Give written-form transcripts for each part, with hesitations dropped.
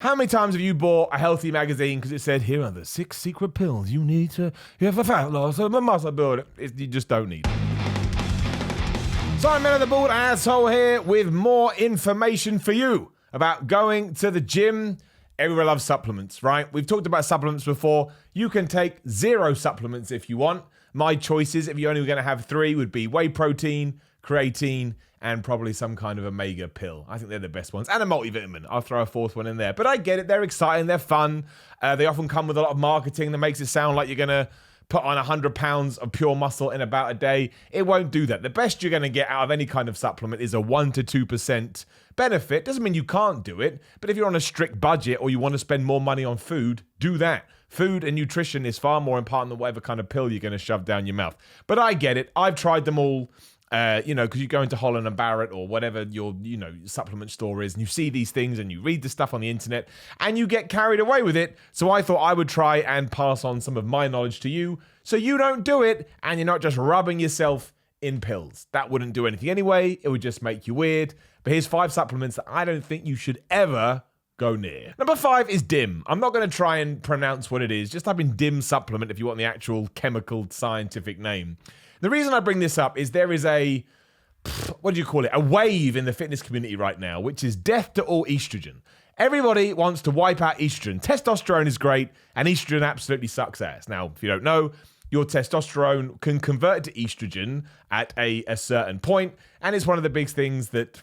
How many times have you bought a healthy magazine because it said, here are the 6 secret pills you need to have a fat loss and a muscle build? You just don't need it. Simon of the Bald Asshole here with more information for you about going to the gym. Everyone loves supplements, right? We've talked about supplements before. You can take 0 supplements if you want. My choices, if you're only going to have 3, would be whey protein, creatine, and probably some kind of omega pill. I think they're the best ones. And a multivitamin. I'll throw a 4th one in there. But I get it. They're exciting. They're fun. They often come with a lot of marketing that makes it sound like you're going to put on 100 pounds of pure muscle in about a day. It won't do that. The best you're going to get out of any kind of supplement is a 1 to 2% benefit. Doesn't mean you can't do it. But if you're on a strict budget or you want to spend more money on food, do that. Food and nutrition is far more important than whatever kind of pill you're going to shove down your mouth. But I get it. I've tried them all. Because you go into Holland and Barrett or whatever your, supplement store is, and you see these things and you read the stuff on the internet and you get carried away with it. So I thought I would try and pass on some of my knowledge to you so you don't do it and you're not just rubbing yourself in pills. That wouldn't do anything anyway. It would just make you weird. But here's 5 supplements that I don't think you should ever go near. Number 5 is DIMM. I'm not going to try and pronounce what it is. Just type in DIMM supplement if you want the actual chemical scientific name. The reason I bring this up is there is a wave in the fitness community right now, which is death to all estrogen. Everybody wants to wipe out estrogen. Testosterone is great, and estrogen absolutely sucks ass. Now, if you don't know, your testosterone can convert to estrogen at a certain point, and it's one of the big things that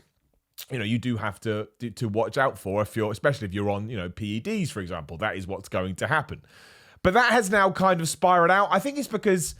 you do have to watch out for especially if you're on PEDs, for example. That is what's going to happen. But that has now kind of spiraled out. I think it's because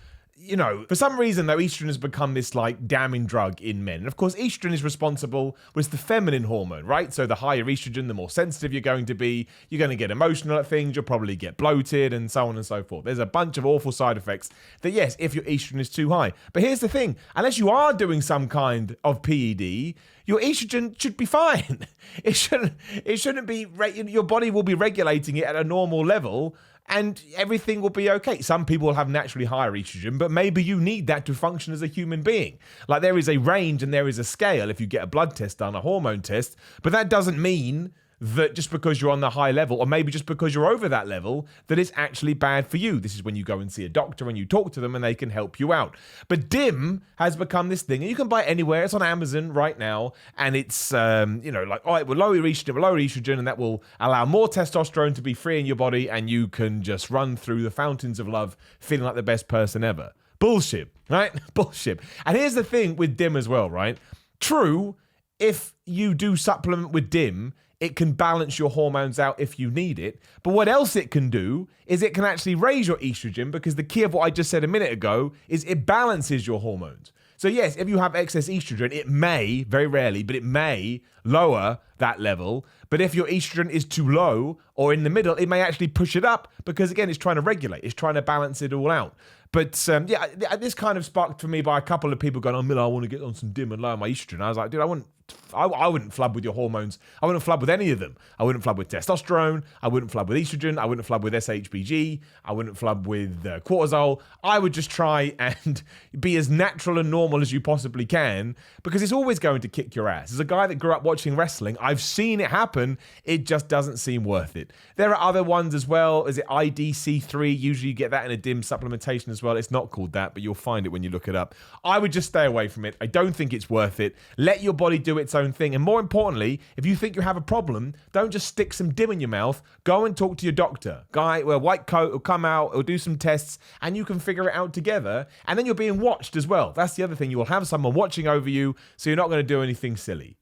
for some reason, though, estrogen has become this, damning drug in men. And, of course, estrogen is responsible, it's the feminine hormone, right? So the higher estrogen, the more sensitive you're going to be. You're going to get emotional at things. You'll probably get bloated and so on and so forth. There's a bunch of awful side effects that, yes, if your estrogen is too high. But here's the thing. Unless you are doing some kind of PED, your estrogen should be fine. It shouldn't be, your body will be regulating it at a normal level, and everything will be okay. Some people will have naturally higher estrogen, but maybe you need that to function as a human being. There is a range and there is a scale if you get a blood test done, a hormone test, but that doesn't mean that just because you're on the high level, or maybe just because you're over that level, that it's actually bad for you. This is when you go and see a doctor and you talk to them and they can help you out. But DIMM has become this thing, and you can buy it anywhere. It's on Amazon right now, and it's, it will lower your estrogen, and that will allow more testosterone to be free in your body, and you can just run through the fountains of love feeling like the best person ever. Bullshit, right? Bullshit. And here's the thing with DIMM as well, right? True, if you do supplement with DIMM, it can balance your hormones out if you need it. But what else it can do is it can actually raise your estrogen, because the key of what I just said a minute ago is it balances your hormones. So yes, if you have excess estrogen, it may, very rarely, but it may lower that level. But if your estrogen is too low or in the middle, it may actually push it up, because again, it's trying to regulate. It's trying to balance it all out. But this kind of sparked for me by a couple of people going, Miller, I want to get on some DIMM and lower my estrogen. I was like, dude, I wouldn't flub with your hormones. I wouldn't flub with any of them. I wouldn't flub with testosterone. I wouldn't flub with estrogen. I wouldn't flub with SHBG. I wouldn't flub with cortisol. I would just try and be as natural and normal as you possibly can, because it's always going to kick your ass. As a guy that grew up watching wrestling, I've seen it happen. It just doesn't seem worth it. There are other ones as well. Is it IDC3? Usually you get that in a DIMM supplementation as well. It's not called that, but you'll find it when you look it up. I would just stay away from it. I don't think it's worth it. Let your body do its own thing. And more importantly, if you think you have a problem, don't just stick some DIMM in your mouth. Go and talk to your doctor. Guy with a white coat will come out, he'll do some tests, and you can figure it out together. And then you're being watched as well. That's the other thing. You will have someone watching over you, so you're not going to do anything silly.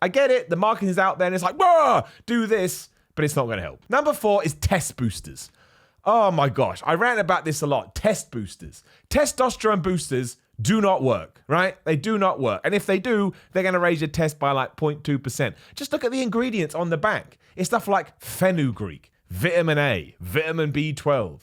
I get it. The marketing is out there, and it's like, do this, but it's not going to help. Number 4 is test boosters. Oh my gosh, I rant about this a lot. Test boosters. Testosterone boosters do not work, right? They do not work. And if they do, they're going to raise your test by 0.2%. Just look at the ingredients on the back. It's stuff like fenugreek, vitamin A, vitamin B12.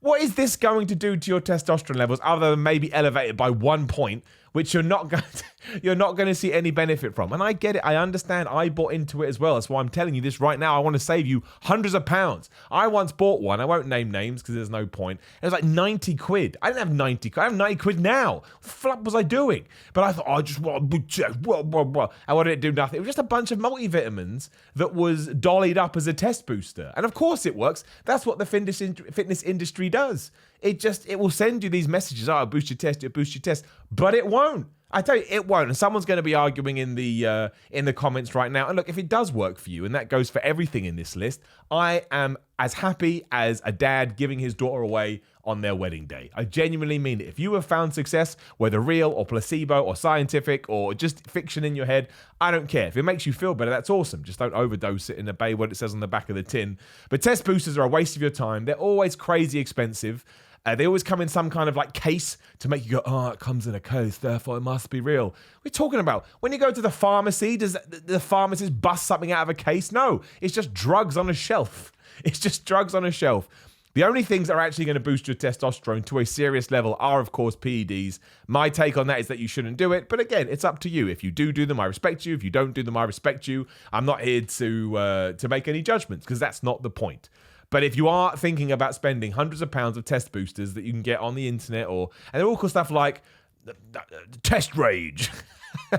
What is this going to do to your testosterone levels other than maybe elevate it by 1 point which you're not going to see any benefit from. And I get it. I understand. I bought into it as well. That's why I'm telling you this right now. I want to save you hundreds of pounds. I once bought one. I won't name names because there's no point. It was like 90 quid. I didn't have 90 quid. I have 90 quid now. What the fuck was I doing? But I thought, I just want to check. And what did it do? Nothing. It was just a bunch of multivitamins that was dollied up as a test booster. And of course it works. That's what the fitness industry does. It will send you these messages. Oh, boost your test, but it won't. I tell you, it won't. And someone's going to be arguing in the comments right now. And look, if it does work for you, and that goes for everything in this list, I am as happy as a dad giving his daughter away on their wedding day. I genuinely mean it. If you have found success, whether real or placebo or scientific or just fiction in your head, I don't care. If it makes you feel better, that's awesome. Just don't overdose it and obey what it says on the back of the tin. But test boosters are a waste of your time. They're always crazy expensive. They always come in some kind of like case to make you go, oh, it comes in a case, therefore it must be real. We're talking about when you go to the pharmacy, does the pharmacist bust something out of a case? No, it's just drugs on a shelf. It's just drugs on a shelf. The only things that are actually going to boost your testosterone to a serious level are, of course, PEDs. My take on that is that you shouldn't do it. But again, it's up to you. If you do them, I respect you. If you don't do them, I respect you. I'm not here to make any judgments because that's not the point. But if you are thinking about spending hundreds of pounds of test boosters that you can get on the internet, and they're all cool stuff like test rage,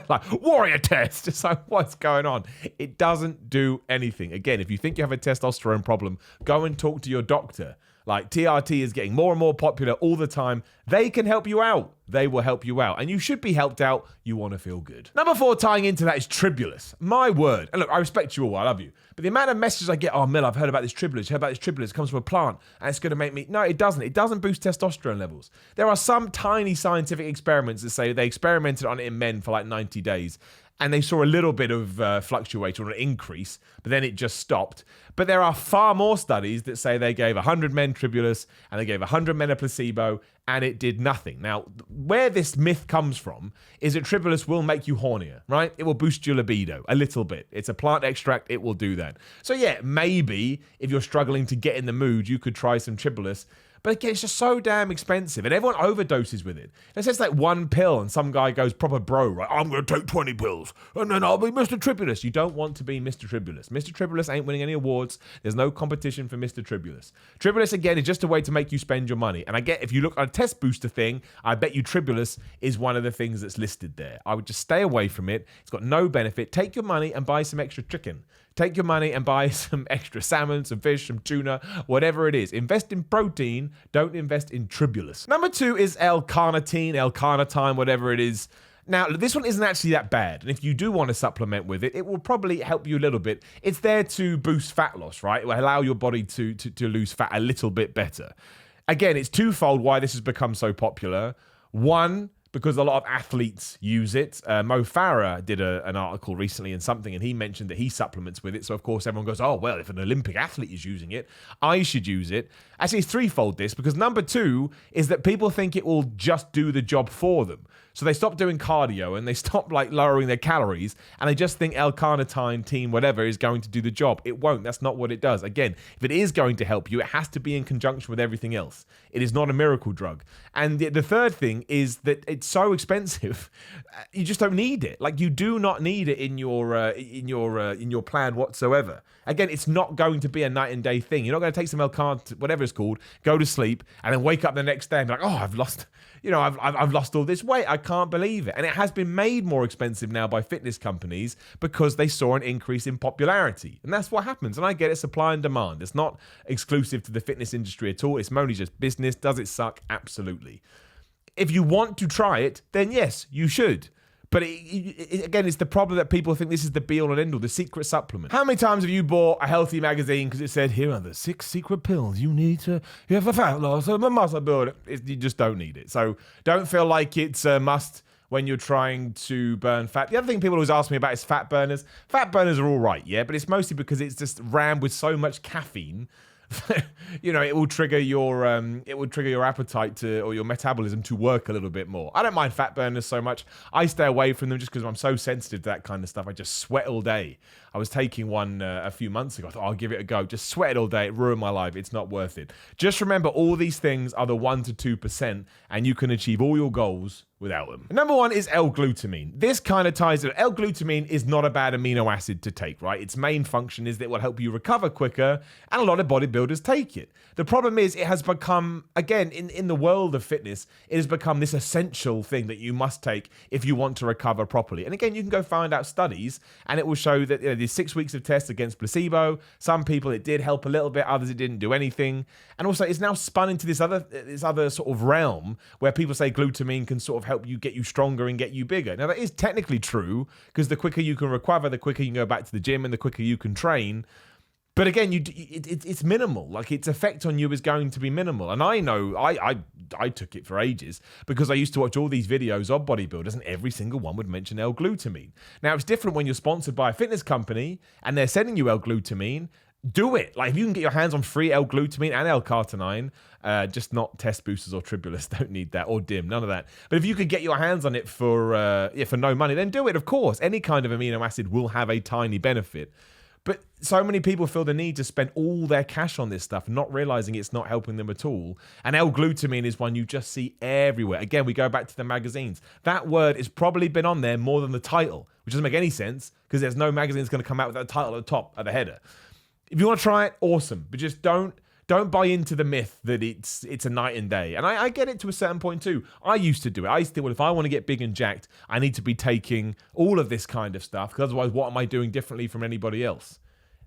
like warrior test, it's like, what's going on? It doesn't do anything. Again, if you think you have a testosterone problem, go and talk to your doctor. Like TRT is getting more and more popular all the time. They can help you out. They will help you out. And you should be helped out. You want to feel good. Number 4 tying into that is Tribulus. My word. And look, I respect you all. I love you. But the amount of messages I get, oh, Mel, I've heard about this Tribulus. It comes from a plant and it's going to make me... No, it doesn't. It doesn't boost testosterone levels. There are some tiny scientific experiments that say they experimented on it in men for like 90 days. And they saw a little bit of fluctuate or an increase, but then it just stopped. But there are far more studies that say they gave 100 men Tribulus and they gave 100 men a placebo and it did nothing. Now, where this myth comes from is that Tribulus will make you hornier, right? It will boost your libido a little bit. It's a plant extract. It will do that. So yeah, maybe if you're struggling to get in the mood, you could try some Tribulus. But again, it's just so damn expensive and everyone overdoses with it. It's just like one pill and some guy goes proper bro, right? I'm going to take 20 pills and then I'll be Mr. Tribulus. You don't want to be Mr. Tribulus. Mr. Tribulus ain't winning any awards. There's no competition for Mr. Tribulus. Tribulus, again, is just a way to make you spend your money. And I get, if you look at a test booster thing, I bet you Tribulus is one of the things that's listed there. I would just stay away from it. It's got no benefit. Take your money and buy some extra chicken. Take your money and buy some extra salmon, some fish, some tuna, whatever it is. Invest in protein. Don't invest in Tribulus. Number 2 is LCarnitine, whatever it is. Now, this one isn't actually that bad. And if you do want to supplement with it, it will probably help you a little bit. It's there to boost fat loss, right? It will allow your body to lose fat a little bit better. Again, it's twofold why this has become so popular. One, because a lot of athletes use it. Mo Farah did an article recently and he mentioned that he supplements with it. So, of course, everyone goes, oh, well, if an Olympic athlete is using it, I should use it. Actually, it's threefold this, because number 2 is that people think it will just do the job for them. So they stop doing cardio and they stop like lowering their calories and they just think L-carnitine, team, whatever, is going to do the job. It won't. That's not what it does. Again, if it is going to help you, it has to be in conjunction with everything else. It is not a miracle drug. And the third thing is that it's so expensive, you just don't need it. Like, you do not need it in your plan whatsoever. Again, it's not going to be a night and day thing. You're not going to take some L-carnitine, whatever it's called, go to sleep, and then wake up the next day and be like, oh, I've lost all this weight. I can't believe it. And it has been made more expensive now by fitness companies because they saw an increase in popularity. And that's what happens. And I get it, supply and demand. It's not exclusive to the fitness industry at all. It's mainly just business. Does it suck? Absolutely. If you want to try it, then yes, you should. But again, it's the problem that people think this is the be-all and end-all, the secret supplement. How many times have you bought a healthy magazine because it said, here are the 6 secret pills you need to have for fat loss and muscle build? You just don't need it. So don't feel like it's a must when you're trying to burn fat. The other thing people always ask me about is fat burners. Fat burners are all right, yeah, but it's mostly because it's just rammed with so much caffeine it will trigger your appetite or your metabolism to work a little bit more. I don't mind fat burners so much. I stay away from them just because I'm so sensitive to that kind of stuff. I just sweat all day. I was taking one a few months ago. I thought, I'll give it a go. Just sweat it all day. It ruined my life. It's not worth it. Just remember, all these things are the 1 to 2%, and you can achieve all your goals without them. Number 1 is L-glutamine. This kind of ties it. L-glutamine is not a bad amino acid to take, right? Its main function is that it will help you recover quicker, and a lot of bodybuilders take it. The problem is it has become, again, in the world of fitness, it has become this essential thing that you must take if you want to recover properly. And again, you can go find out studies, and it will show that there's 6 weeks of tests against placebo. Some people it did help a little bit, others it didn't do anything. And also, it's now spun into this other sort of realm where people say glutamine can sort of help you get you stronger and get you bigger. Now, that is technically true, because the quicker you can recover, the quicker you can go back to the gym, and the quicker you can train. But again, it's minimal. Like, its effect on you is going to be minimal. And I know I took it for ages because I used to watch all these videos of bodybuilders, and every single one would mention L-glutamine. Now, it's different when you're sponsored by a fitness company and they're sending you L-glutamine. Do it. Like, if you can get your hands on free L-glutamine and L-carnitine, just not test boosters or Tribulus, don't need that, or DIMM, none of that. But if you could get your hands on it for no money, then do it, of course. Any kind of amino acid will have a tiny benefit. But so many people feel the need to spend all their cash on this stuff, not realizing it's not helping them at all. And L-glutamine is one you just see everywhere. Again, we go back to the magazines. That word has probably been on there more than the title, which doesn't make any sense because there's no magazine that's going to come out with that title at the top, at the header. If you want to try it, awesome. But just don't buy into the myth that it's a night and day. And I get it to a certain point too. I used to do it. I used to think, well, if I want to get big and jacked, I need to be taking all of this kind of stuff, because otherwise what am I doing differently from anybody else?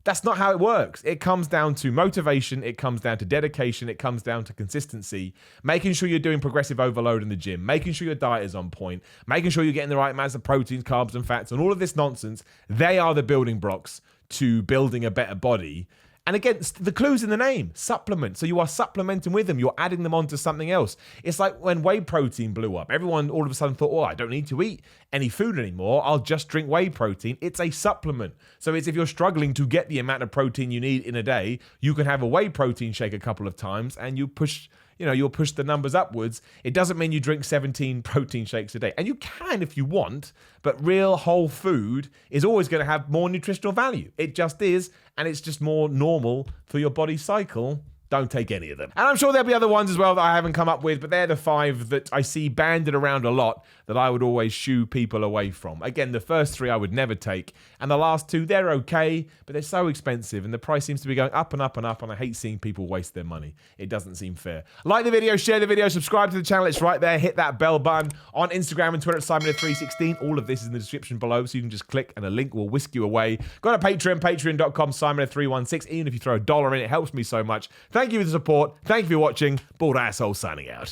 That's not how it works. It comes down to motivation. It comes down to dedication. It comes down to consistency, making sure you're doing progressive overload in the gym, making sure your diet is on point, making sure you're getting the right amounts of proteins, carbs, and fats, and all of this nonsense. They are the building blocks to building a better body. And again, the clue's in the name, supplement. So you are supplementing with them. You're adding them onto something else. It's like when whey protein blew up. Everyone all of a sudden thought, oh, I don't need to eat any food anymore. I'll just drink whey protein. It's a supplement. So it's if you're struggling to get the amount of protein you need in a day, you can have a whey protein shake a couple of times and you'll push the numbers upwards. It doesn't mean you drink 17 protein shakes a day. And you can if you want, but real whole food is always going to have more nutritional value. It just is, and it's just more normal for your body cycle. Don't take any of them. And I'm sure there'll be other ones as well that I haven't come up with, but they're the 5 that I see banded around a lot that I would always shoo people away from. Again, the first 3 I would never take, and the last 2, they're okay, but they're so expensive, and the price seems to be going up and up and up, and I hate seeing people waste their money. It doesn't seem fair. Like the video, share the video, subscribe to the channel. It's right there. Hit that bell button. On Instagram and Twitter at Simon316. All of this is in the description below, so you can just click and a link will whisk you away. Go to Patreon, patreon.com/Simon316. Even if you throw $1 in, it helps me so much. Thank you for the support. Thank you for watching. Bald Asshole signing out.